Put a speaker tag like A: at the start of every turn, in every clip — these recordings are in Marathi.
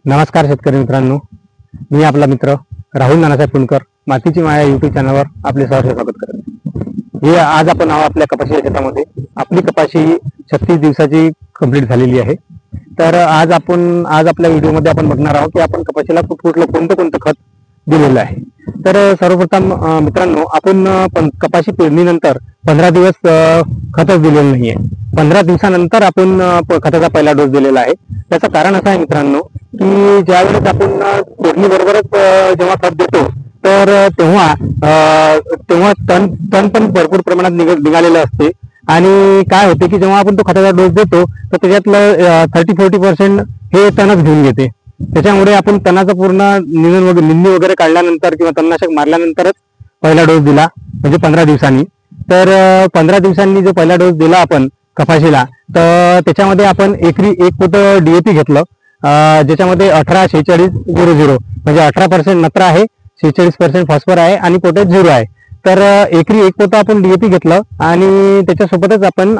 A: नमस्कार शेतकरी मित्रांनो, मी आपला मित्र राहुल नानासाहेब पुणकर मातीची माया यूट्यूब चॅनलवर आपले सहर्ष स्वागत करतो। हे आज आपण आपल्या कपाशीच्या शेतामध्ये आपली कपाशी 36 दिवसाची कंप्लीट झालेली आहे। तर आज आपल्या व्हिडिओमध्ये आपण बघणार आहोत की आपण कपाशीला कोणतं खत दिलेलं आहे। तर सर्वप्रथम मित्रांनो, आपण कपाशी पेरणीनंतर 15 दिवस खतच दिलेलं नाहीये। 15 दिवसानंतर आपण खताचा पहिला डोस दिलेला आहे। त्याचं कारण असं आहे मित्रांनो की ज्यावेळेस आपण पेरणी बरोबरच जेव्हा खत देतो तर तेव्हा तण पण भरपूर प्रमाणात निघालेलं असते आणि काय होते की जेव्हा आपण तो खताचा डोस देतो तर त्याच्यातलं 30-40% हे तणच घेऊन घेते। त्याच्यामुळे आपण तणाचं पूर्ण निंदणी वगैरे काढल्यानंतर किंवा तणनाशक मारल्यानंतरच पहिला डोस दिला, म्हणजे 15 दिवसांनी। तर 15 दिवसांनी जो पहिला डोस दिला आपण कपाशीला, तर त्याच्यामध्ये आपण एकरी 1 पोत DAP घेतलं, ज्याच्यामध्ये 18-46-00 म्हणजे 18% नत्र आहे, 46% फॉस्फर आहे आणि पोटॅश 0 आहे। तर एकरी 1 पोत आपण DAP घेतलं आणि त्याच्यासोबतच आपण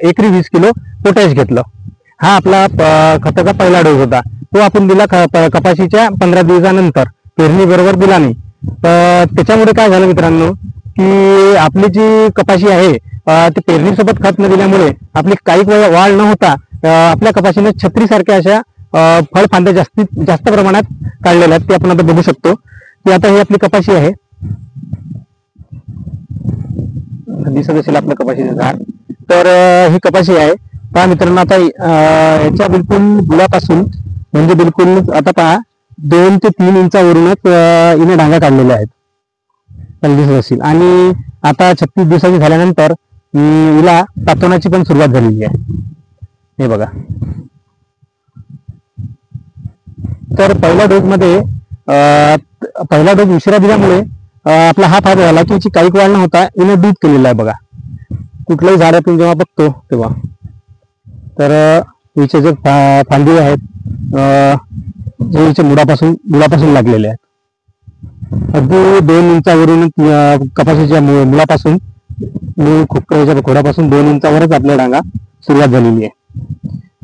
A: एकरी 20 किलो पोटॅश घेतलं। हा आपला खताचा पहिला डोस होता। तो आपण दिला कपाशीच्या 15 दिवसानंतर, पेरणी बरोबर दिला नाही। त्याच्यामुळे काय झालं मित्रांनो की आपली जी कपाशी आहे ती पेरणीसोबत खत न दिल्यामुळे आपली काही वाढ न होता आपल्या कपाशीने छत्रीसारख्या अशा फळफांद्या जास्त प्रमाणात काढलेल्या आहेत। ते आपण आता बघू शकतो की आता ही आपली कपाशी आहे, दिसत असेल आपल्या कपाशीचं झाड। तर ही कपाशी आहे पहा मित्रांनो। आता याच्या बिलकुल बुडापासून म्हणजे बिलकुल आता पहा 2 ते 3 इंचावरूनच हिने डांगा काढलेल्या आहेत, दिसत असेल। आणि आता 36 दिवसाची झाल्यानंतर हिला पातवण्याची पण सुरुवात झालेली आहे, हे बघा। तर पहिल्या डोस उशिरा दिल्यामुळे आपला हा फायदा झाला की याची काही वाढ न होता हिने दूध केलेला आहे बघा। कुठल्याही झाडातून जेव्हा बघतो तेव्हा तर हिचे जे फांदी आहेत जे हिच्या मुळापासून लागलेले आहेत, अगदी 2 इंचावरून कपाशीच्या मुळापासून खोडापासून 2 इंचावरच आपल्या डांगा सुरुवात झालेली आहे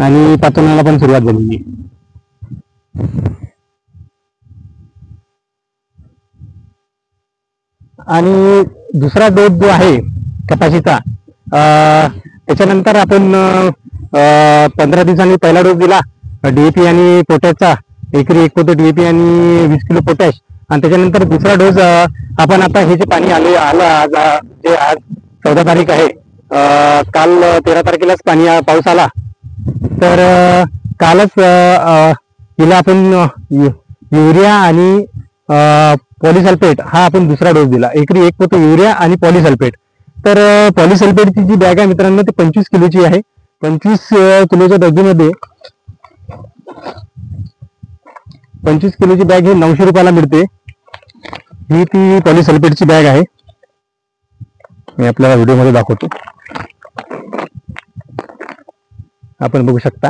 A: आणि पातवण्याला पण सुरुवात झालेली आहे। आणि दुसरा डोस जो आहे कपाशीचा, त्याच्यानंतर आपण 15 दिवसांनी पहिला डोस दिला DAP आणि पोटॅशचा, एकरी 1 पोत DAP आणि 20 किलो पोटॅश। आणि त्याच्यानंतर दुसरा डोस आपण आता हे जे पाणी आलं आज 14 तारीख आहे, काल 13 तारखेलाच पाऊस आला। तर कालच हिला आपण युरिया आणि पॉलिसल्फेट हा आपण दुसरा डोस दिला, एकरी 1 पोत युरिया आणि पॉलिसल्फेट। तर पॉलिसल्फेटची जी बॅग आहे मित्रांनो ती 25 किलोची आहे। 25 किलोच्या बॅगेमध्ये 25 किलोची बॅग ही 900 रुपयाला मिळते। ही ती पॉलिसल्फेटची बॅग आहे, मी आपल्याला व्हिडिओमध्ये दाखवतो, आपण बघू शकता।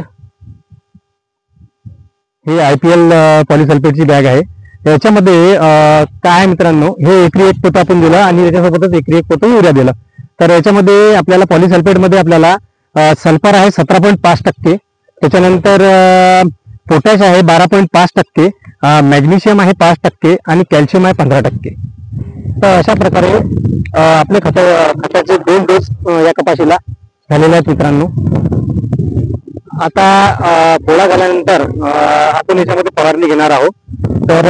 A: हे IPL पॉलिसल्फेटची बॅग आहे। याच्यामध्ये काय आहे मित्रांनो, हे एकरी 1 पोत आपण दिलं आणि त्याच्यासोबतच एकरी 1 पोत युरिया दिलं। तर याच्यामध्ये आपल्याला पॉलिसल्फेटमध्ये आपल्याला सल्फर आहे 17.5%, त्याच्यानंतर पोटॅश आहे 12.5%, मॅग्नेशियम आहे 5% आणि कॅल्शियम आहे 15%। तर अशा प्रकारे आपले खताचे 2 डोस या कपाशीला झालेले आहेत मित्रांनो। आता पोळा झाल्यानंतर आपण याच्यामध्ये फवारणी घेणार आहोत। तर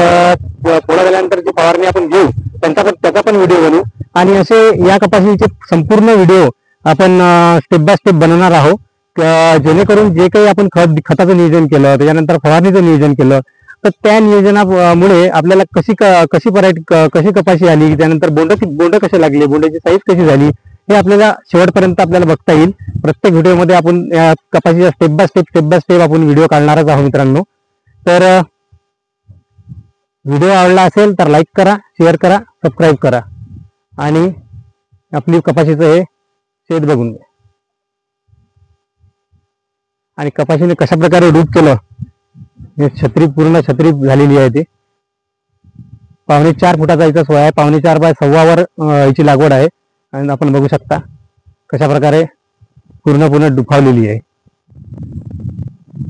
A: पोळा झाल्यानंतर जी फवारणी आपण घेऊ त्याचा पण व्हिडिओ बनवू आणि असे या कपाशीचे संपूर्ण व्हिडिओ आपण स्टेप बाय स्टेप बनवणार आहोत, जेणेकरून जे काही आपण खताचं नियोजन केलं, त्याच्यानंतर फवारणीचं नियोजन केलं, तर त्या नियोजनामुळे आपल्याला कशी कपाशी आली, त्यानंतर बोंड कसे लागले, बोंडाची साईज कशी झाली, हे आपल्याला शेवटपर्यंत आपल्याला बघता येईल। प्रत्येक व्हिडिओमध्ये आपण कपाशीचा स्टेप बाय स्टेप आपण व्हिडिओ काढणारच आहोत मित्रांनो। तर व्हिडिओ आवडला असेल तर लाईक करा, शेअर करा, सबस्क्राईब करा आणि आपली कपाशीचं हे शेत बघून घ्या। आणि कपाशीने कशा प्रकारे रूप केलं, हे पूर्ण छत्री झालेली आहे। ते 4.25 फुटाचा इथं सोय आहे, 4.25 बाय 1.25 याची लागवड आहे। आणि आपण बघू शकता कशा प्रकारे पूर्ण डुफावलेली आहे।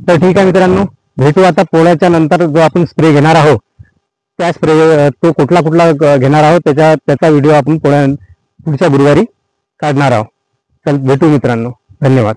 A: तर ठीक आहे मित्रांनो, भेटू आता पोळ्याच्या नंतर जो आपण स्प्रे घेणार आहोत त्या स्प्रे तो कुठला घेणार आहोत त्याचा व्हिडिओ आपण पुढच्या गुरुवारी काढणार आहोत. चल भेटू मित्रांनो, धन्यवाद.